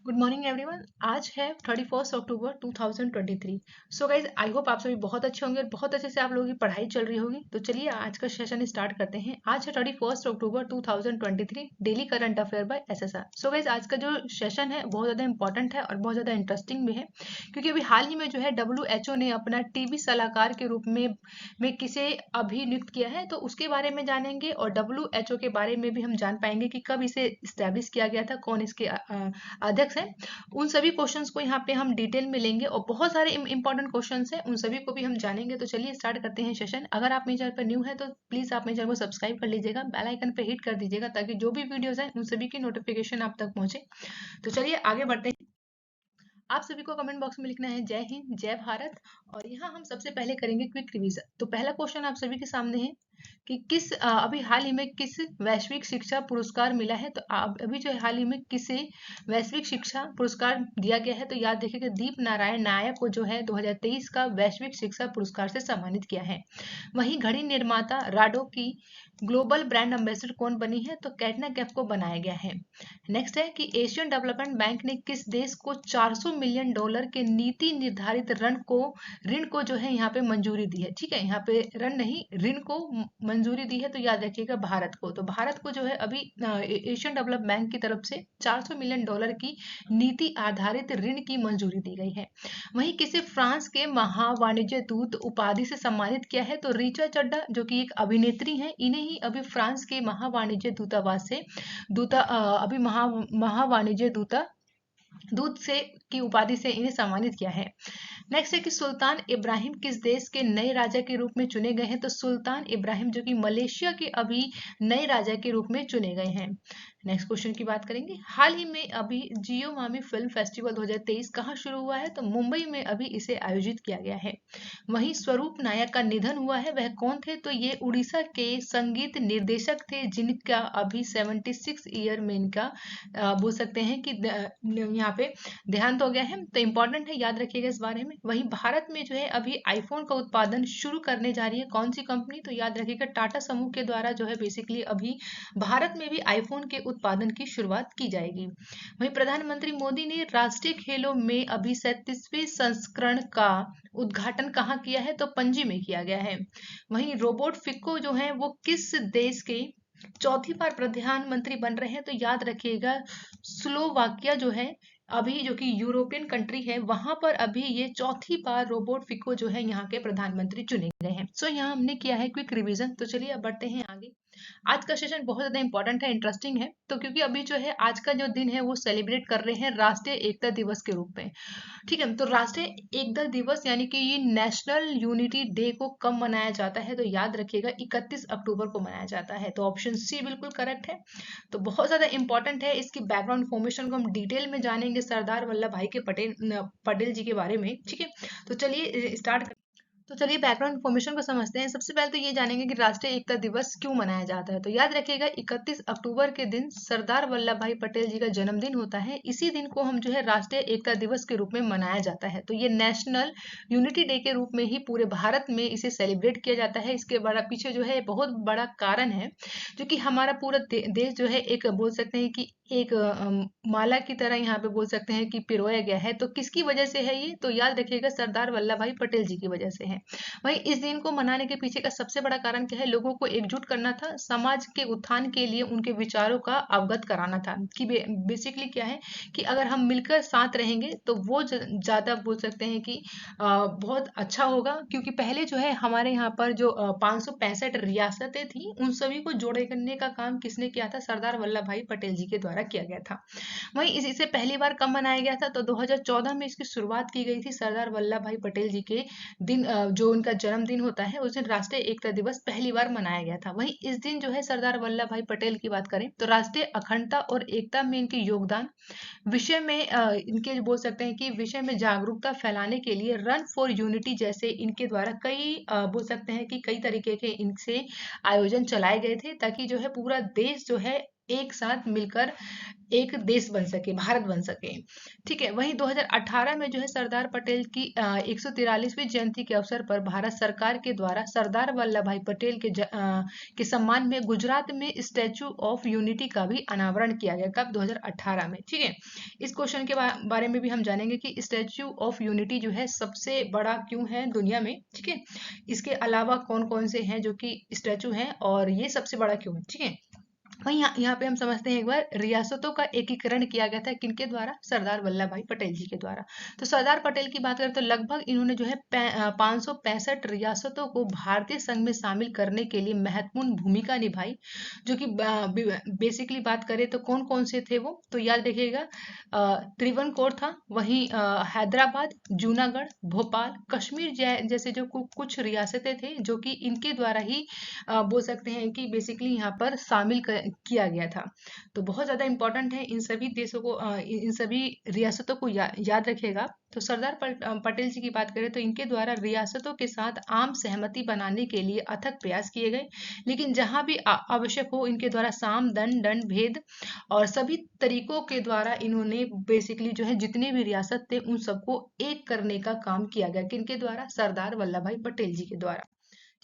Good morning everyone. आज है 31 October 2023। So guys I hope आप सभी बहुत अच्छे होंगे और बहुत अच्छे से आप लोगों की पढ़ाई चल रही होगी। तो चलिए आज का सेशन स्टार्ट करते हैं। आज है 31 October 2023, daily current affair by SSR. So guys आज का जो सेशन है बहुत ज़्यादा इंपॉर्टेंट है और बहुत ज़्यादा इंटरेस्टिंग भी है, क्योंकि अभी हाल ही में जो है WHO ने अपना टीबी सलाहकार के रूप में किसे अभिनियुक्त किया है, तो उसके बारे में जानेंगे। और WHO के बारे में भी हम जान पाएंगे कि कब इसे इस्टेब्लिश किया गया था, कौन इसके अध्यक्ष हैं। उन सभी क्वेश्चंस को यहाँ पे हम डिटेल में लेंगे और बहुत सारे इंपॉर्टेंट क्वेश्चंस हैं, उन सभी को भी हम जानेंगे। तो चलिए स्टार्ट करते हैं सेशन। अगर आप मेरे चैनल पर न्यू है तो प्लीज आप मेरे चैनल को सब्सक्राइब कर लीजिएगा, बेल आइकन पे हिट कर दीजिएगा, ताकि जो भी वीडियोस हैं उन सभी की नोटिफिकेशन आप तक पहुंचे। तो चलिए आगे बढ़ते हैं। आप सभी को कमेंट बॉक्स में लिखना है जय हिंद जय भारत। और यहाँ हम सबसे पहले करेंगे क्विक रिवीजन। तो पहला क्वेश्चन आप सभी के सामने है कि अभी हाल ही में किस वैश्विक शिक्षा पुरस्कार मिला है। तो अभी जो है हाल ही में किसे वैश्विक शिक्षा पुरस्कार दिया गया है, तो याद रखिएगा दीप नारायण नायक को जो है 2023 का वैश्विक शिक्षा पुरस्कार से सम्मानित किया है। वहीं घड़ी निर्माता राडो की ग्लोबल ब्रांड एम्बेसडर कौन बनी है, तो कैटना कैफ को बनाया गया है। नेक्स्ट है कि एशियन डेवलपमेंट बैंक ने किस देश को $400 मिलियन के नीति निर्धारित ऋण को जो है यहाँ पे मंजूरी दी है। ठीक है, यहाँ पे ऋण नहीं, ऋण को मंजूरी दी है। तो याद रखिएगा भारत को। तो भारत को जो है अभी एशियन डेवलप बैंक की तरफ से $400 मिलियन की नीति आधारित ऋण की मंजूरी दी गई है। वहीं किसे फ्रांस के महावाणिज्य दूत उपाधि से सम्मानित किया है, तो रीचा चड्ढा जो कि एक अभिनेत्री हैं, इन्हें ही अभी फ्रांस के महावाणिज्य दूतावास से अभी महावाणिज्य दूत से की उपाधि से इन्हें सम्मानित किया है। नेक्स्ट है कि सुल्तान इब्राहिम किस देश के नए राजा के रूप में चुने गए हैं, तो सुल्तान इब्राहिम जो कि मलेशिया के अभी नए राजा के रूप में चुने गए हैं। नेक्स्ट क्वेश्चन की बात करेंगे। हाल ही में अभी जियो मामी फिल्म फेस्टिवल 2023 कहाँ शुरू हुआ है, तो मुंबई में अभी इसे आयोजित किया गया है। वहीं स्वरूप नायक का निधन हुआ है, वह कौन थे, तो ये उड़ीसा के संगीत निर्देशक थे, जिनका अभी 76 ईयर में इनका बोल सकते हैं कि यहाँ पे देहांत हो गया है। तो इंपॉर्टेंट है, याद रखिएगा इस बारे में। वहीं भारत में जो है अभी आईफोन का उत्पादन शुरू करने जा रही है कौन सी कंपनी, तो याद रखिएगा टाटा समूह के द्वारा जो है बेसिकली अभी भारत में भी आईफोन के उत्पादन की शुरुआत की जाएगी। वहीं प्रधानमंत्री मोदी ने राष्ट्रीय खेलों में अभी 37वें संस्करण का उद्घाटन कहाँ किया है, तो पणजी में किया गया है। वहीं रोबोट फिक्को जो है वो किस देश के चौथी बार प्रधानमंत्री बन रहे हैं, तो याद रखिएगा स्लोवाकिया जो है अभी, जो कि यूरोपियन कंट्री है, वहां पर अभी ये चौथी बार रोबोट फिको जो है यहाँ के प्रधानमंत्री चुने गए हैं। सो यहाँ हमने किया है क्विक रिवीजन। तो चलिए अब बढ़ते हैं आगे। आज का सेशन बहुत ज्यादा इंपॉर्टेंट है, इंटरेस्टिंग है। तो क्योंकि अभी जो है आज का जो दिन है वो सेलिब्रेट कर रहे हैं राष्ट्रीय एकता दिवस के रूप में। ठीक है, तो राष्ट्रीय एकता दिवस यानी कि ये नेशनल यूनिटी डे को कब मनाया जाता है, तो याद रखिएगा 31 अक्टूबर को मनाया जाता है। तो ऑप्शन सी बिल्कुल करेक्ट है। तो बहुत ज्यादा इंपॉर्टेंट है, इसकी बैकग्राउंड इन्फॉर्मेशन को हम डिटेल में जानेंगे सरदार वल्लभ भाई के पटेल जी के बारे में। ठीक है, तो चलिए स्टार्ट। तो चलिए बैकग्राउंड इन्फॉर्मेशन को समझते हैं। सबसे पहले तो ये जानेंगे कि राष्ट्रीय एकता दिवस क्यों मनाया जाता है। तो याद रखिएगा 31 अक्टूबर के दिन सरदार वल्लभ भाई पटेल जी का जन्मदिन होता है। इसी दिन को हम जो है राष्ट्रीय एकता दिवस के रूप में मनाया जाता है। तो ये नेशनल यूनिटी डे के रूप में ही पूरे भारत में इसे सेलिब्रेट किया जाता है। इसके बड़ा पीछे जो है बहुत बड़ा कारण है, जो कि हमारा पूरा देश जो है एक बोल सकते हैं कि एक माला की तरह यहाँ पे बोल सकते हैं कि पिरोया गया है। तो किसकी वजह से है ये, तो याद रखिएगा सरदार वल्लभ भाई पटेल जी की वजह से है। वहीं इस दिन को मनाने के पीछे का सबसे बड़ा कारण क्या है, लोगों को एकजुट करना था, समाज के उत्थान के लिए उनके विचारों का अवगत कराना था। कि बेसिकली क्या है कि अगर हम मिलकर साथ रहेंगे तो वो ज्यादा बोल सकते हैं कि बहुत अच्छा होगा। क्योंकि पहले जो है हमारे यहाँ पर जो 565 रियासतें थी, उन सभी को जोड़े करने का काम किसने किया था, सरदार वल्लभ भाई पटेल जी के द्वारा किया गया था। वहीं इसे पहली बार कब मनाया गया था, तो 2014 में इसकी शुरुआत की गई थी। सरदार वल्लभ भाई पटेल जी के दिन जो उनका जन्मदिन होता है, उस दिन राष्ट्रीय एकता दिवस पहली बार मनाया गया था। वहीं इस दिन जो है सरदार वल्लभ भाई पटेल की बात करें तो राष्ट्रीय अखंडता और एकता में इनके योगदान विषय में इनके बोल सकते हैं कि विषय में जागरूकता फैलाने के लिए रन फॉर यूनिटी जैसे इनके द्वारा कई बोल सकते हैं कि कई तरीके के इनसे आयोजन चलाए गए थे, ताकि जो है पूरा देश जो है एक साथ मिलकर एक देश बन सके, भारत बन सके। ठीक है, वहीं 2018 में जो है सरदार पटेल की 143वीं जयंती के अवसर पर भारत सरकार के द्वारा सरदार वल्लभ भाई पटेल के सम्मान में गुजरात में स्टैचू ऑफ यूनिटी का भी अनावरण किया गया। कब? 2018 में। ठीक है, इस क्वेश्चन के बारे में भी हम जानेंगे कि स्टैचू ऑफ यूनिटी जो है सबसे बड़ा क्यों है दुनिया में। ठीक है, इसके अलावा कौन कौन से हैं जो कि स्टैचू हैं और ये सबसे बड़ा क्यों है। ठीक है, वहीं यहाँ पे हम समझते हैं एक बार, रियासतों का एकीकरण किया गया था किनके द्वारा? सरदार वल्लभ भाई पटेल जी के द्वारा। तो सरदार पटेल की बात करें तो लगभग इन्होंने जो है 565 रियासतों को भारतीय संघ में शामिल करने के लिए महत्वपूर्ण भूमिका निभाई। जो कि बेसिकली बात करें तो कौन कौन से थे वो, तो याद रखिएगा, त्रिवनकोर था, वहीं हैदराबाद, जूनागढ़, भोपाल, कश्मीर जैसे जो कुछ रियासतें थे जो कि इनके द्वारा ही बोल सकते हैं कि बेसिकली यहाँ पर शामिल किया गया था। तो बहुत ज़्यादा इंपॉर्टेंट है, इन सभी देशों को इन सभी रियासतों को याद रखिएगा। तो सरदार पटेल जी की बात करें तो इनके द्वारा रियासतों के साथ आम सहमति बनाने के लिए अथक प्रयास किए गए, लेकिन जहां भी आवश्यक हो इनके द्वारा साम दंड भेद और सभी तरीकों के द्वारा इन्होंने बेसिकली जो है जितने भी रियासत थे उन सबको एक करने का काम किया गया। किनके द्वारा? सरदार वल्लभ भाई पटेल जी के द्वारा।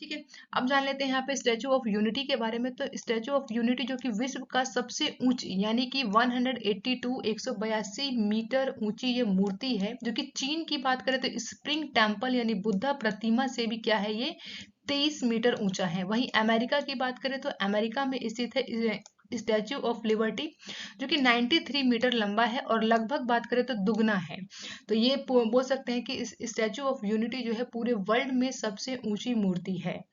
ठीक है, अब जान लेते हैं यहाँ पे स्टैचू ऑफ यूनिटी के बारे में। तो स्टैचू ऑफ यूनिटी जो कि विश्व का सबसे ऊंची यानी कि 182 मीटर ऊंची ये मूर्ति है, जो कि चीन की बात करें तो स्प्रिंग टेम्पल यानी बुद्धा प्रतिमा से भी क्या है, ये 23 मीटर ऊंचा है। वहीं अमेरिका की बात करें तो अमेरिका में स्थित है स्टैचू ऑफ लिबर्टी, जो कि 93 मीटर लंबा है और लगभग बात करें तो दुगना है। तो ये बोल सकते हैं कि इस स्टैचू ऑफ यूनिटी जो है पूरे वर्ल्ड में सबसे ऊंची मूर्ति है।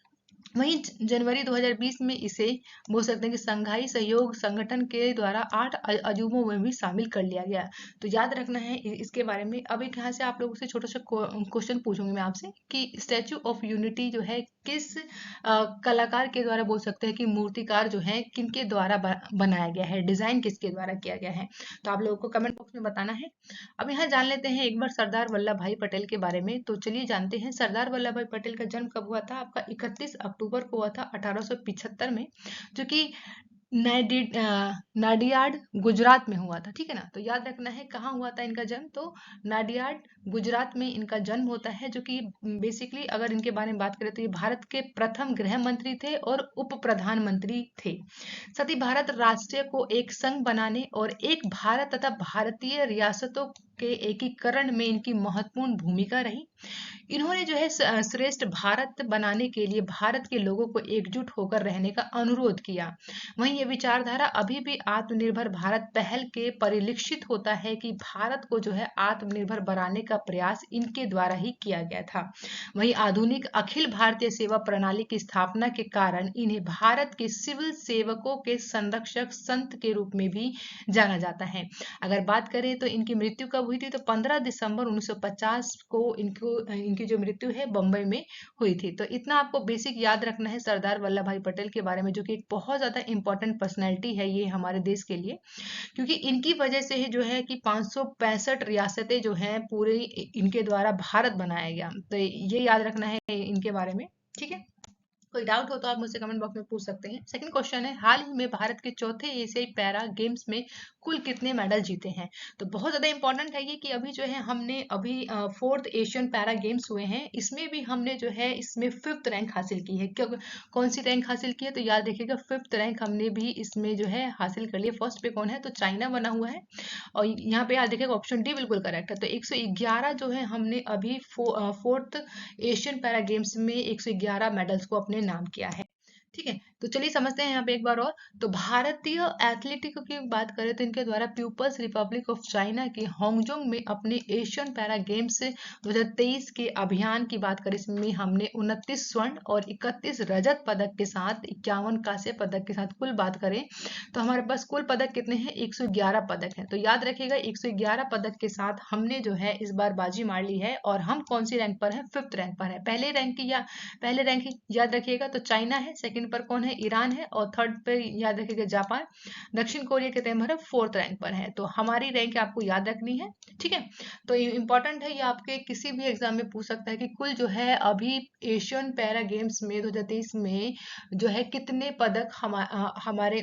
वहीं जनवरी 2020 में इसे बोल सकते हैं कि संघाई सहयोग संगठन के द्वारा 8 अजूबों में भी शामिल कर लिया गया। तो याद रखना है इसके बारे में। अब एक यहाँ से आप लोगों से छोटा सा क्वेश्चन पूछूंगी मैं आपसे कि स्टैचू ऑफ यूनिटी जो है किस कलाकार के द्वारा बोल सकते हैं कि मूर्तिकार जो है किनके द्वारा बनाया गया है, डिजाइन किसके द्वारा किया गया है। तो आप लोगों को कमेंट बॉक्स में बताना है। अब यहाँ जान लेते हैं एक बार सरदार वल्लभ भाई पटेल के बारे में। तो चलिए जानते हैं सरदार वल्लभ भाई पटेल का जन्म कब हुआ था। आपका 31 अक्टूबर को हुआ था 1875 में, जो कि नाडियाड गुजरात में हुआ था। ठीक है ना, तो याद रखना है कहाँ हुआ था इनका जन्म। तो नाडियाड गुजरात में इनका जन्म होता है, जो कि बेसिकली अगर इनके बारे में बात करें तो ये भारत के प्रथम गृह मंत्री थे और उप प्रधानमंत्री थे। साथ ही भारत राष्ट्र को एक संघ बनाने और एक भारत तथा भारतीय रियासतों के एकीकरण में इनकी महत्वपूर्ण भूमिका रही। इन्होंने जो है श्रेष्ठ भारत बनाने के लिए भारत के लोगों को एकजुट होकर रहने का अनुरोध किया। वहीं ये विचारधारा अभी भी आत्मनिर्भर भारत पहल के परिलक्षित होता है कि भारत को जो है आत्मनिर्भर बनाने का प्रयास इनके द्वारा ही किया गया था। वहीं आधुनिक अखिल भारतीय सेवा प्रणाली की स्थापना के कारण इन्हें भारत के सिविल सेवकों के संरक्षक संत के रूप में भी जाना जाता है। अगर बात करें तो इनकी मृत्यु कब हुई थी, तो 15 दिसंबर 1950 को इनकी जो मृत्यु है बम्बई में हुई थी। तो इतना आपको बेसिक याद रखना है सरदार वल्लभ भाई पटेल के बारे में, जो कि एक बहुत ज्यादा इंपॉर्टेंट पर्सनैलिटी है ये हमारे देश के लिए, क्योंकि इनकी वजह से ही जो है कि 565 रियासतें जो हैं पूरे इनके द्वारा भारत बनाया गया। तो ये याद रखना है इनके बारे में। ठीक है, कोई डाउट हो तो आप मुझसे कमेंट बॉक्स में पूछ सकते हैं। सेकंड क्वेश्चन है, हाल ही में भारत के चौथे एशियाई पैरा गेम्स में कुल कितने मेडल जीते हैं। तो बहुत ज्यादा इंपॉर्टेंट है ये कि अभी जो है हमने अभी 4th एशियन पैरा गेम्स हुए हैं, इसमें भी हमने जो है इसमें 5th रैंक हासिल की है। कौन सी रैंक हासिल की है, तो याद रखिएगा 5th रैंक हमने भी इसमें जो है हासिल कर लिया। फर्स्ट पे कौन है, तो चाइना बना हुआ है। और यहाँ पे याद रखिएगा ऑप्शन डी बिल्कुल करेक्ट है। तो 111 जो है हमने अभी 4th एशियन पैरा गेम्स में 111 मेडल्स को अपने नाम किया है। ठीक है, तो चलिए समझते हैं यहाँ पे एक बार और। तो भारतीय एथलेटिक की बात करें तो इनके द्वारा पीपल्स रिपब्लिक ऑफ चाइना के हांगजोंग में अपने एशियन पैरा गेम्स 2023 के अभियान की बात करें, इसमें हमने 29 स्वर्ण और 31 रजत पदक के साथ 51 कांस्य पदक के साथ कुल बात करें तो हमारे पास कुल पदक कितने हैं, 111 पदक हैं। तो याद रखिएगा 111 पदक के साथ हमने जो है इस बार बाजी मार ली है। और हम कौन सी रैंक पर है, 5th रैंक पर है। पहले रैंक याद रखिएगा तो चाइना है, सेकंड पर कौन है, ईरान है, और थर्ड पे याद रखिएगा जापान। दक्षिण कोरिया के टाइम पर 4th रैंक पर है। तो हमारी रैंक आपको याद रखनी है। ठीक है, तो इंपॉर्टेंट है ये, आपके किसी भी एग्जाम में पूछ सकता है कि कुल जो है अभी एशियन पैरा गेम्स में 2023 में जो है कितने पदक हमारे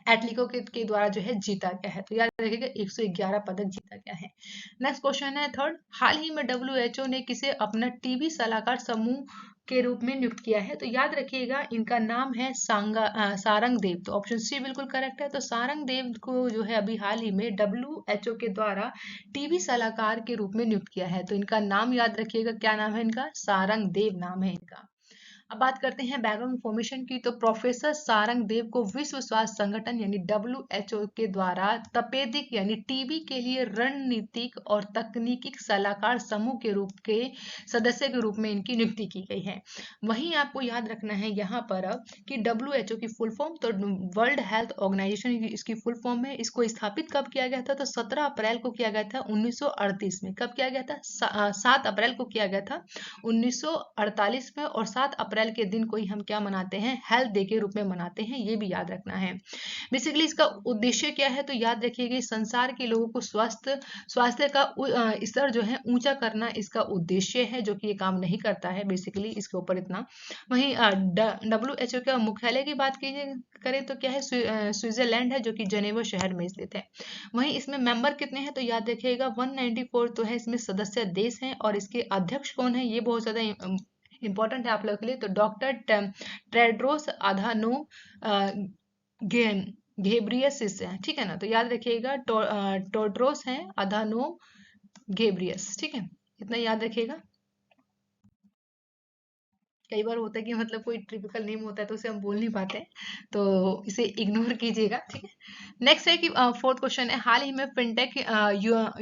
एटलीको के द्वारा जो है जीता गया है। तो याद रखिएगा 111 पदक जीता गया है। नेक्स्ट क्वेश्चन है थर्ड, हाल ही में डब्ल्यूएचओ ने किसे अपना टीबी सलाहकार समूह के रूप में नियुक्त किया है? तो याद रखिएगा इनका नाम है सारंग देव। तो ऑप्शन सी बिल्कुल करेक्ट है। तो सारंग देव को जो है अभी हाल ही में डब्ल्यूएचओ के द्वारा टीबी सलाहकार के रूप में नियुक्त किया है। तो इनका नाम याद रखिएगा, क्या नाम है इनका? सारंग देव नाम है इनका। अब बात करते हैं बैकग्राउंड इंफॉर्मेशन की। तो प्रोफेसर सारंग देव को विश्व स्वास्थ्य संगठन यानी डब्ल्यूएचओ के द्वारा तपेदिक यानी टीबी के लिए रणनीतिक और तकनीकी सलाहकार समूह के सदस्य के रूप में इनकी नियुक्ति की गई है। वहीं आपको याद रखना है यहाँ पर कि डब्ल्यूएचओ की फुल फॉर्म, तो वर्ल्ड हेल्थ ऑर्गेनाइजेशन इसकी फुल फॉर्म है। इसको स्थापित कब किया गया था? तो 17 अप्रैल को किया गया था 1938 में। कब किया गया था? 7 अप्रैल को किया गया था 1948 में। और 7 अप्रैल के दिन को ही हम क्या मनाते हैं? हेल्थ डे के रूप में मनाते हैं, ये भी याद रखना है। बेसिकली इसका उद्देश्य क्या है? तो याद रखिएगा संसार के लोगों को स्वास्थ्य का स्तर जो है ऊंचा करना इसका उद्देश्य है, जो कि ये काम नहीं करता है बेसिकली इसके ऊपर इतना। वहीं डब्ल्यूएचओ का मुख्यालय की बात कीजिए करें तो क्या है? स्विट्जरलैंड है, जो कि जेनेवा शहर में स्थित है। वहीं इसमें मेंबर कितने हैं? तो याद रखिएगा 194 तो है इसमें सदस्य देश हैं। और इसके अध्यक्ष कौन है? ये बहुत ज्यादा इंपॉर्टेंट है आप लोगों के लिए। तो डॉक्टर टेड्रोस अधानोम घेब्रियसिस है, ठीक है ना? तो याद रखिएगा टोड्रोस है अधानोम घेब्रियस, ठीक है, इतना याद रखिएगा। कई बार होता है कि मतलब कोई ट्रिपिकल नेम होता है तो उसे हम बोल नहीं पाते, तो इसे इग्नोर कीजिएगा, ठीक है। नेक्स्ट है कि फोर्थ क्वेश्चन है, हाल ही में फिनटेक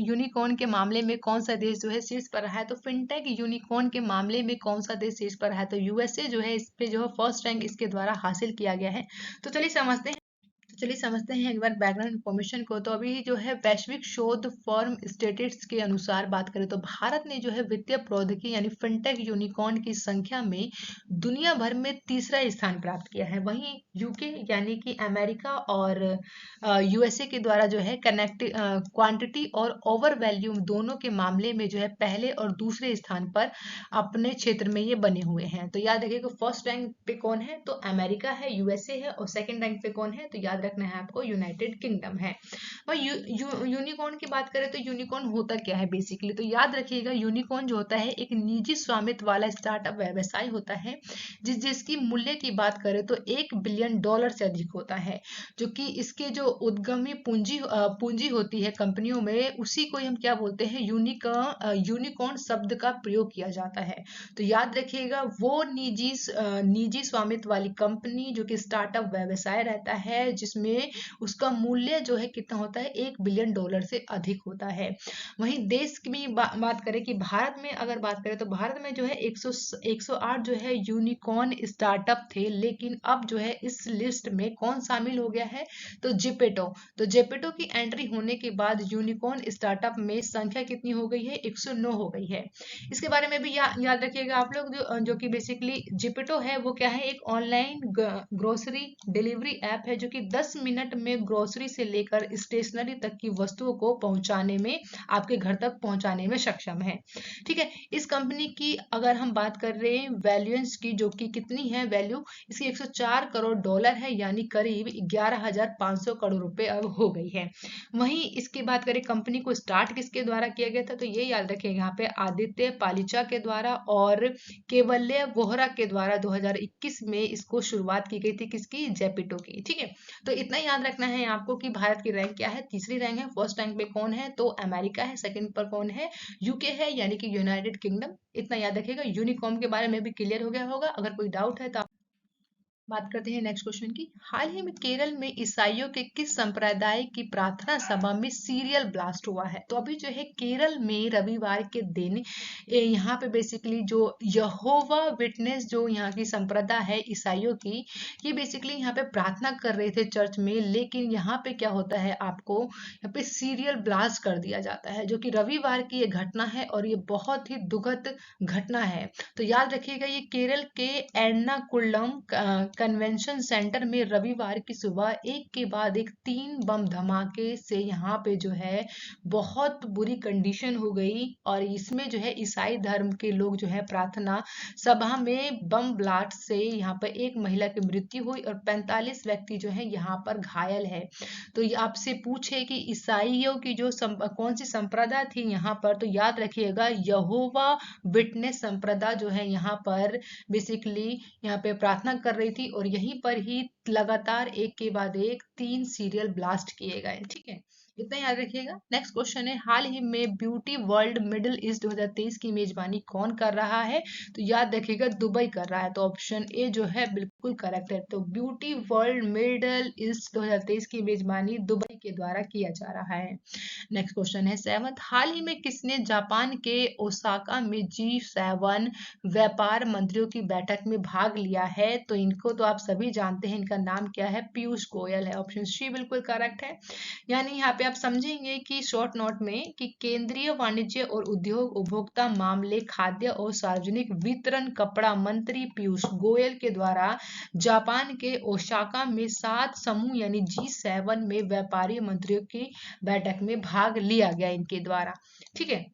यूनिकॉर्न के मामले में कौन सा देश जो है शीर्ष पर रहा है? तो फिनटेक यूनिकॉर्न के मामले में कौन सा देश शीर्ष पर रहा है? तो यूएसए जो है इस पे जो है फर्स्ट रैंक इसके द्वारा हासिल किया गया है। तो चलिए समझते हैं एक बार बैकग्राउंड इंफॉर्मेशन को। तो अभी जो है वैश्विक शोध फर्म स्टेटिस्टिक्स के अनुसार बात करें तो भारत ने जो है वित्तीय प्रौद्योगिकी यानी फिनटेक यूनिकॉर्न की संख्या में दुनिया भर में तीसरा स्थान प्राप्त किया है। वहीं यूके यानी कि अमेरिका और यूएसए के द्वारा जो है क्वांटिटी और ओवर वैल्यू दोनों के मामले में जो है पहले और दूसरे स्थान पर अपने क्षेत्र में ये बने हुए हैं। तो याद रखिएगा फर्स्ट रैंक पे कौन है? तो अमेरिका है, यूएसए है। और सेकंड रैंक पे कौन है? तो याद रखना है आपको यूनाइटेड किंगडम है। और यूनिकॉर्न की बात करें तो यूनिकॉर्न होता क्या है बेसिकली? तो याद रखिएगा यूनिकॉर्न जो होता है एक निजी स्वामित्व वाला स्टार्टअप व्यवसाय होता है जिसकी मूल्य की बात करें तो $1 बिलियन से अधिक होता है। जो कि इसके जो उद्यमी पूंजी होती है कंपनियों में, उसी को हम क्या बोलते हैं? यूनिकॉर्न शब्द का प्रयोग किया जाता है। तो याद रखिएगा वो निजी स्वामित्व वाली कंपनी जो कि स्टार्टअप व्यवसाय रहता है, जिसमें उसका मूल्य जो है कितना होता है? $1 बिलियन से अधिक होता है। वहीं देश की बात करें कि भारत में अगर बात करें तो भारत में जो है 108 जो है यूनिकॉर्न स्टार्टअप थे। लेकिन अब जो है इस लिस्ट में कौन शामिल हो गया है? तो जेपेटो। तो जेपेटो की एंट्री होने के बाद यूनिकॉर्न स्टार्टअप में संख्या कितनी हो गई है? 109 हो गई है। इसके बारे में भी याद रखिएगा आप लोग, जो कि बेसिकली जिपेटो है वो क्या है? एक ऑनलाइन ग्रोसरी डिलीवरी ऐप है, जो कि 10 मिनट में ग्रोसरी से लेकर स्टेशनरी तक की वस्तुओं को पहुंचाने में, आपके घर तक पहुंचाने में सक्षम है, ठीक है। इस कंपनी की अगर हम बात कर रहे हैं वैल्यूएंस की, जो कि कितनी है वैल्यू इसकी? $104 करोड़ है, यानी करीब 11,500 करोड़ रुपए अब हो गई है। वहीं इसकी बात करें कंपनी को स्टार्ट किसके द्वारा किया गया था? तो ये याद रखिएगा यहाँ पे आदित्य पालिचा के द्वारा और केवल्य वोहरा के द्वारा 2021 में इसको शुरुआत की गई थी। किसकी? जेपिटो की, ठीक है। तो इतना याद रखना है आपको कि भारत की रैंक क्या है? तीसरी रैंक है। फर्स्ट रैंक पे कौन है? तो अमेरिका है। सेकंड पर कौन है? यूके है, यानी कि यूनाइटेड किंगडम। इतना याद रखिएगा। यूनिकॉर्न के बारे में भी क्लियर हो गया होगा। अगर कोई डाउट है तो बात करते हैं नेक्स्ट क्वेश्चन की। हाल ही में केरल में ईसाइयों के किस संप्रदाय की प्रार्थना सभा में सीरियल ब्लास्ट हुआ है? तो अभी जो है केरल में रविवार के दिन यहाँ पे बेसिकली जो यहोवा विटनेस जो यहाँ की संप्रदाय है ईसाइयों की, ये बेसिकली यहाँ पे प्रार्थना कर रहे थे चर्च में। लेकिन यहाँ पे क्या होता है, आपको यहाँ पे सीरियल ब्लास्ट कर दिया जाता है, जो कि रविवार की ये घटना है और ये बहुत ही दुखद घटना है। तो याद रखिएगा ये केरल के एर्नाकुलम कन्वेंशन सेंटर में रविवार की सुबह एक के बाद एक 3 बम धमाके से यहाँ पे जो है बहुत बुरी कंडीशन हो गई। और इसमें जो है ईसाई धर्म के लोग जो है प्रार्थना सभा में बम ब्लास्ट से यहाँ पर एक महिला की मृत्यु हुई और 45 व्यक्ति जो है यहाँ पर घायल है। तो ये आपसे पूछे कि ईसाइयों की जो कौन सी संप्रदाय थी यहाँ पर, तो याद रखिएगा यहोवा विटनेस संप्रदाय जो है यहाँ पर बेसिकली यहाँ पे प्रार्थना कर रही थी। और यहीं पर ही लगातार एक के बाद एक 3 सीरियल ब्लास्ट किए गए। ठीक है, इतना याद रखिएगा। नेक्स्ट क्वेश्चन है, हाल ही में ब्यूटी वर्ल्ड मिडिल ईस्ट 2023 की मेजबानी कौन कर रहा है? तो याद रखिएगा दुबई कर रहा है। तो ऑप्शन ए जो है बिल्कुल करेक्ट है। तो ब्यूटी वर्ल्ड मिडिल ईस्ट 2023 की मेजबानी दुबई के द्वारा किया जा रहा है। नेक्स्ट क्वेश्चन है 7th, हाल ही में किसने जापान के ओसाका में G7 व्यापार मंत्रियों की बैठक में भाग लिया है? तो इनको तो आप सभी जानते हैं, इनका नाम क्या है? पीयूष गोयल है। ऑप्शन सी बिल्कुल करेक्ट है। यानी यहाँ पे आप समझेंगे कि शॉर्ट नोट में कि केंद्रीय वाणिज्य और उद्योग उपभोक्ता मामले खाद्य और सार्वजनिक वितरण कपड़ा मंत्री पीयूष गोयल के द्वारा जापान के ओसाका में 7 समूह यानी G7 में व्यापारी मंत्रियों की बैठक में भाग लिया गया इनके द्वारा। ठीक है,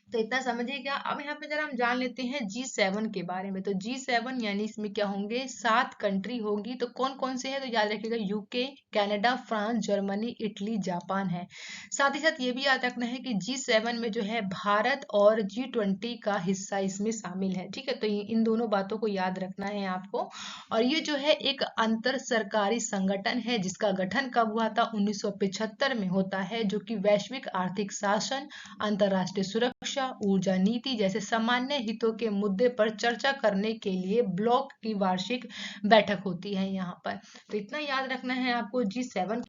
तो इतना समझिएगा। अब यहाँ पे जरा हम जान लेते हैं G7 के बारे में। तो G7 यानी इसमें क्या होंगे? 7 कंट्री होंगी। तो कौन कौन से हैं? तो याद रखिएगा UK, Canada, France, Germany, Italy, Japan है। साथ ही साथ ये भी याद रखना है कि G7 में जो है भारत और G20 का हिस्सा इसमें शामिल है। ठीक है, तो इन दोनों बातों को याद रखना है आपको। और ये जो है एक अंतर सरकारी संगठन है जिसका गठन कब हुआ था? 1975 में होता है, जो कि वैश्विक आर्थिक शासन, अंतरराष्ट्रीय सुरक्षा, ऊर्जा नीति जैसे सामान्य हितों के मुद्दे पर चर्चा करने के लिए ब्लॉक की वार्षिक बैठक होती है यहाँ पर। तो इतना याद रखना है आपको G7।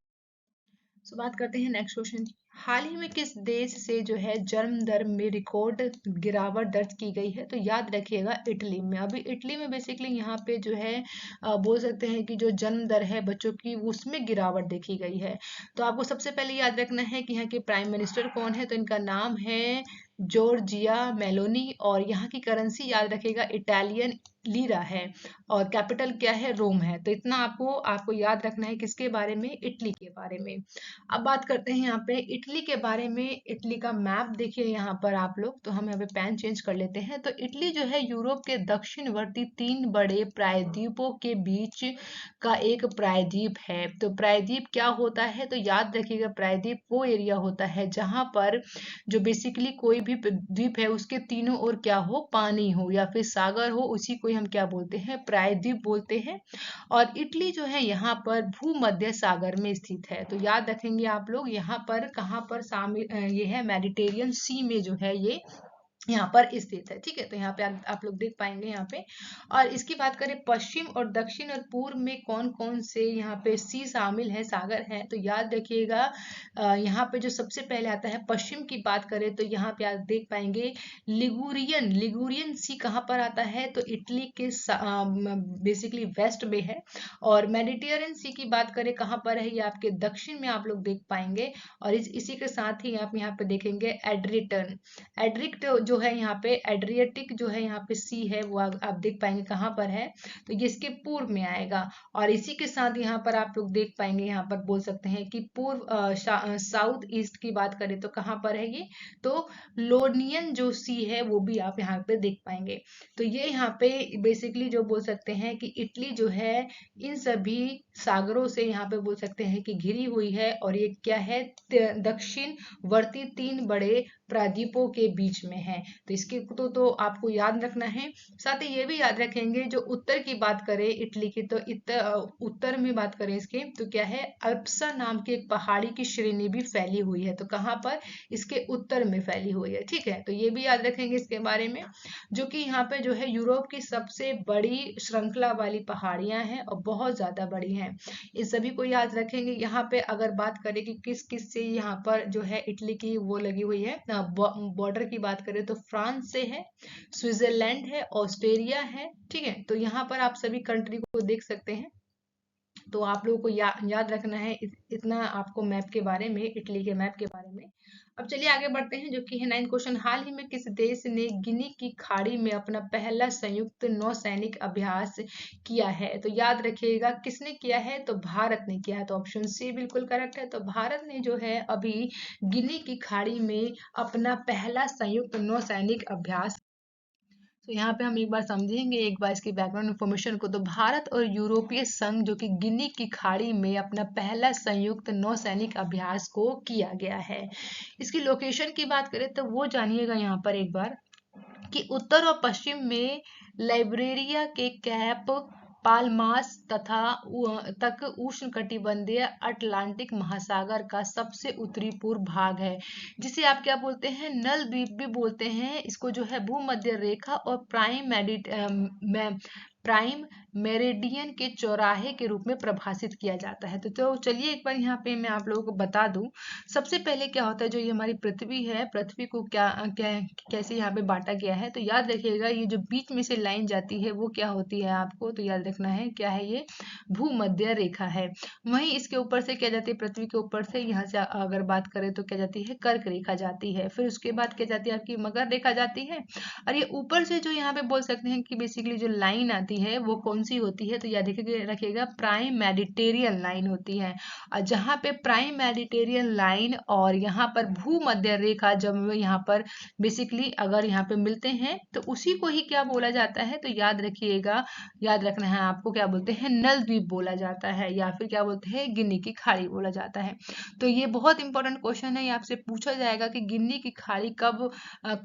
सो बात करते हैं नेक्स्ट क्वेश्चन की। हाल ही में किस देश से जो है जन्म दर में रिकॉर्ड गिरावट दर्ज की गई है? तो याद रखिएगा इटली में। अभी इटली में बेसिकली यहाँ पे जो है बोल सकते हैं कि जो जन्म दर है बच्चों की उसमें गिरावट देखी गई है। तो आपको सबसे पहले याद रखना है कि यहाँ के प्राइम मिनिस्टर कौन है? तो इनका नाम है जॉर्जिया मेलोनी। और यहाँ की करेंसी याद रखिएगा इटालियन लीरा है। और कैपिटल क्या है? रोम है। तो इतना आपको याद रखना है किसके बारे में? इटली के बारे में। अब बात करते हैं यहाँ पे इटली के बारे में। इटली का मैप देखिए यहाँ पर आप लोग। तो हम यहाँ पे पेन चेंज कर लेते हैं। तो इटली जो है यूरोप के दक्षिणवर्ती 3 बड़े प्रायद्वीपों के बीच का एक प्रायद्वीप है। तो प्रायद्वीप क्या होता है? तो याद रखिएगा प्रायद्वीप वो एरिया होता है जहां पर जो बेसिकली कोई भी द्वीप है उसके तीनों ओर क्या हो? पानी हो या फिर सागर हो, उसी को हम क्या बोलते हैं? प्रायद्वीप बोलते हैं। और इटली जो है यहाँ पर भूमध्य सागर में स्थित है। तो याद रखेंगे आप लोग यहाँ पर कहाँ पर शामिल ये है मेडिटेरियन सी में जो है ये यहाँ पर स्थित है। ठीक है, तो यहाँ पे आप लोग देख पाएंगे यहाँ पे। और इसकी बात करें पश्चिम और दक्षिण और पूर्व में कौन कौन से यहाँ पे सी शामिल है, सागर है? तो याद रखिएगा यहाँ पे जो सबसे पहले आता है पश्चिम की बात करें तो यहाँ पे आप देख पाएंगे लिगुरियन सी कहाँ पर आता है? तो इटली के बेसिकली वेस्ट में है। और मेडिटेरियन सी की बात करें कहाँ पर है? ये आपके दक्षिण में आप लोग देख पाएंगे। और इसी के साथ ही आप यहाँ पे देखेंगे एड्रिक जो है यहाँ पे एड्रियाटिक जो है यहाँ पे सी है वो आप देख पाएंगे कहाँ पर है? तो ये इसके पूर्व में आएगा। और इसी के साथ यहाँ पर आप लोग देख पाएंगे यहाँ पर बोल सकते हैं कि पूर्व साउथ ईस्ट की बात करें तो कहाँ पर है ये? तो लोनियन जो सी है वो भी आप यहाँ पे देख पाएंगे। तो ये यहाँ पे बेसिकली जो बोल सकते हैं कि इटली जो है इन सभी सागरों से यहाँ पे बोल सकते हैं कि घिरी हुई है। और ये क्या है? दक्षिण वर्ती 3 बड़े प्रायद्वीपों के बीच में है। तो इसके तो आपको याद रखना है। साथ ही ये भी याद रखेंगे जो उत्तर की बात करें इटली की, तो उत्तर में बात करें इसके तो क्या है? अल्प्सा नाम की एक पहाड़ी की श्रेणी भी फैली हुई है। तो कहाँ पर? इसके उत्तर में फैली हुई है। ठीक है, तो ये भी याद रखेंगे इसके बारे में, जो कि यहाँ पे जो है यूरोप की सबसे बड़ी श्रृंखला वाली पहाड़ियां हैं और बहुत ज्यादा बड़ी हैं। इस सभी को याद रखेंगे। यहाँ पे अगर बात करें कि किस किस से यहाँ पर जो है इटली की वो लगी हुई है बॉर्डर की बात करें तो फ्रांस से है, स्विट्जरलैंड है, ऑस्ट्रेलिया है। ठीक है, तो यहाँ पर आप सभी कंट्री को देख सकते हैं। तो आप लोगों को याद रखना है इतना आपको मैप के बारे में, इटली के मैप के बारे में। अब चलिए आगे बढ़ते हैं, जो कि है 9 क्वेश्चन। हाल ही में किस देश ने गिनी की खाड़ी में अपना पहला संयुक्त नौसैनिक अभ्यास किया है? तो याद रखिएगा किसने किया है, तो भारत ने किया है। तो ऑप्शन सी बिल्कुल करेक्ट है। तो भारत ने जो है अभी गिनी की खाड़ी में अपना पहला संयुक्त नौसैनिक अभ्यास। तो यहाँ पे हम एक बार समझेंगे एक बार इसकी बैकग्राउंड इन्फॉर्मेशन को। तो भारत और यूरोपीय संघ जो कि गिनी की खाड़ी में अपना पहला संयुक्त नौसैनिक अभ्यास को किया गया है। इसकी लोकेशन की बात करें तो वो जानिएगा यहाँ पर एक बार, कि उत्तर और पश्चिम में लाइब्रेरिया के कैप पाल्मास तक उष्णकटिबंधीय अटलांटिक महासागर का सबसे उत्तरी पूर्व भाग है, जिसे आप क्या बोलते हैं, नल द्वीप भी बोलते हैं। इसको जो है भूमध्य रेखा और प्राइम मेरिडियन के चौराहे के रूप में परिभाषित किया जाता है। तो चलिए एक बार यहाँ पे मैं आप लोगों को बता दूं। सबसे पहले क्या होता है, जो ये हमारी पृथ्वी है, पृथ्वी को कैसे यहाँ पे बांटा गया है। तो याद रखिएगा ये जो बीच में से लाइन जाती है वो क्या होती है, आपको तो याद रखना है क्या है, ये भूमध्य रेखा है। वहीं इसके ऊपर से क्या जाती है, पृथ्वी के ऊपर से यहाँ से अगर बात करें तो क्या जाती है, कर्क रेखा जाती है। फिर उसके बाद क्या जाती है, आपकी मकर रेखा जाती है। और ये ऊपर से जो यहाँ पे बोल सकते हैं कि बेसिकली जो लाइन आती है वो कौन सी होती है, तो याद रखिएगा प्राइम मेडिटेरियन लाइन होती है। और जहाँ पे प्राइम मेडिटेरियन लाइन और यहाँ पर भूमध्य रेखा जब यहाँ पर बेसिकली अगर यहाँ पे मिलते हैं तो उसी को ही क्या बोला जाता है, तो याद रखिएगा, याद रखना है आपको, क्या बोलते हैं, नल द्वीप बोला जाता है, या फिर क्या बोलते हैं, गिनी की खाड़ी बोला जाता है। तो ये बहुत इंपॉर्टेंट क्वेश्चन है, ये आपसे पूछा जाएगा कि गिनी की खाड़ी कब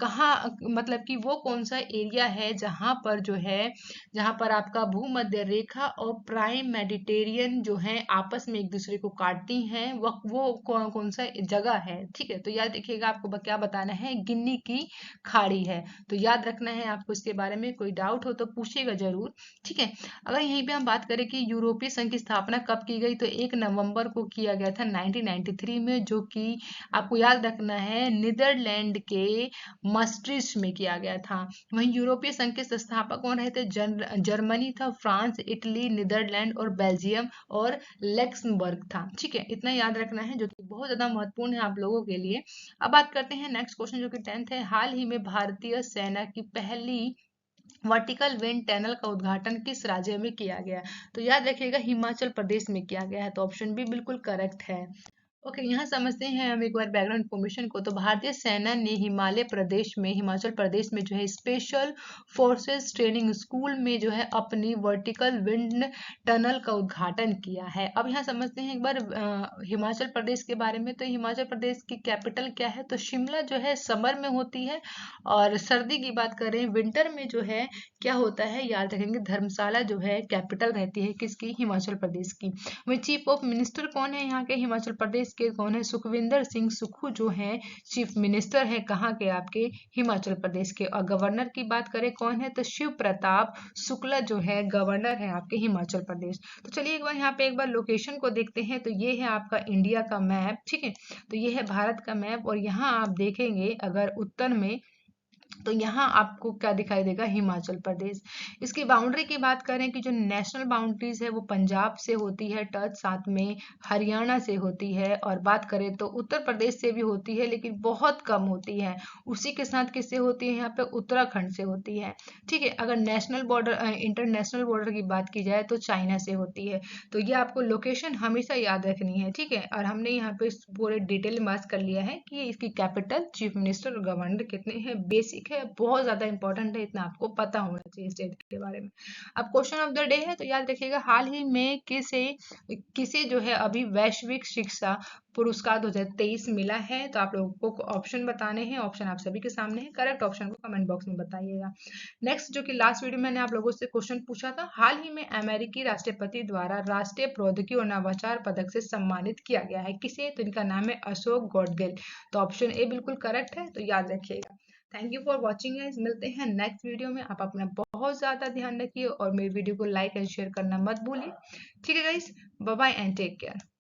कहाँ, मतलब कि वो कौन सा एरिया है जहां पर जो है, जहां पर आपका भूमध्य रेखा और प्राइम मेडिटेरियन जो है आपस में एक दूसरे को काटती हैं, वो कौन सा जगह है। ठीक है, तो याद रखिएगा आपको क्या बताना है, गिनी की खाड़ी है। तो याद रखना है आपको, इसके बारे में कोई डाउट हो तो पूछिएगा जरूर। ठीक है, अगर यहीं पे हम बात करें कि यूरोपीय संघ की स्थापना कब की गई, तो 1 नवंबर को किया गया था 1993 में, जो कि आपको याद रखना है नीदरलैंड के मस्ट्रिस्ट में किया गया था। वहीं यूरोपीय संघ के संस्थापक कौन रहे थे, जर्मनी था, फ्रांस, इटली, नीदरलैंड और बेल्जियम और लक्समबर्ग था। ठीक है, इतना याद रखना है जो कि बहुत ज्यादा महत्वपूर्ण है आप लोगों के लिए। अब बात करते हैं नेक्स्ट क्वेश्चन, जो कि 10th है। हाल ही में भारतीय सेना की पहली वर्टिकल विंड टनल का उद्घाटन किस राज्य में किया गया? तो याद रखिएगा हिमाचल प्रदेश में किया गया है। तो ऑप्शन बी बिल्कुल करेक्ट है। ओके, यहाँ समझते हैं हम एक बार बैकग्राउंड इन्फॉर्मेशन को। तो भारतीय सेना ने हिमाचल प्रदेश में जो है स्पेशल फोर्सेस ट्रेनिंग स्कूल में जो है अपनी वर्टिकल विंड टनल का उद्घाटन किया है। अब यहाँ समझते हैं एक बार हिमाचल प्रदेश के बारे में। तो हिमाचल प्रदेश की कैपिटल क्या है, तो शिमला जो है समर में होती है, और सर्दी की बात करें विंटर में जो है क्या होता है, याद रखेंगे धर्मशाला जो है कैपिटल रहती है किसकी, हिमाचल प्रदेश की। वही चीफ ऑफ मिनिस्टर कौन है यहाँ के हिमाचल प्रदेश के, कौन है, सुखविंदर सिंह सुक्खू जो है चीफ मिनिस्टर है कहाँ के, आपके हिमाचल प्रदेश के। और गवर्नर की बात करें कौन है, तो शिव प्रताप शुक्ला जो है गवर्नर है आपके हिमाचल प्रदेश। तो चलिए एक बार यहाँ पे एक बार लोकेशन को देखते हैं। तो ये है आपका इंडिया का मैप। ठीक है, तो ये है भारत का मैप, और यहाँ आप देखेंगे अगर उत्तर में, तो यहाँ आपको क्या दिखाई देगा, हिमाचल प्रदेश। इसकी बाउंड्री की बात करें कि जो नेशनल बाउंड्रीज है वो पंजाब से होती है टच, साथ में हरियाणा से होती है, और बात करें तो उत्तर प्रदेश से भी होती है लेकिन बहुत कम होती है। उसी के साथ किससे होती है, यहाँ पे उत्तराखंड से होती है। ठीक है, अगर नेशनल बॉर्डर इंटरनेशनल बॉर्डर की बात की जाए तो चाइना से होती है। तो ये आपको लोकेशन हमेशा याद रखनी है। ठीक है, और हमने यहाँ पे पूरे डिटेल में बात कर लिया है कि इसकी कैपिटल, चीफ मिनिस्टर और गवर्नर कितने हैं, बेसिक है, बहुत ज्यादा इंपॉर्टेंट है, इतना आपको पता होना चाहिए स्टेट के बारे में। अब क्वेश्चन ऑफ द डे है, तो याद रखिएगा हाल ही में किसे किसे जो है अभी वैश्विक शिक्षा पुरस्कार 2023 मिला है। तो आप लोगों को ऑप्शन बताने हैं, ऑप्शन आप सभी के सामने है, करेक्ट ऑप्शन को कमेंट बॉक्स में बताइएगा। नेक्स्ट, जो कि लास्ट वीडियो मैंने आप लोगों से क्वेश्चन पूछा था, हाल ही में अमेरिकी राष्ट्रपति द्वारा राष्ट्रीय प्रौद्योगिकी और नवाचार पदक से सम्मानित किया गया है किसे, तो इनका नाम है अशोक गॉडगिल। तो ऑप्शन ए बिल्कुल करेक्ट है, तो याद रखिएगा। Thank you for watching guys, मिलते हैं नेक्स्ट वीडियो में। आप अपना बहुत ज्यादा ध्यान रखिए और मेरी वीडियो को लाइक एंड शेयर करना मत भूलिए। ठीक है guys, bye bye and take care.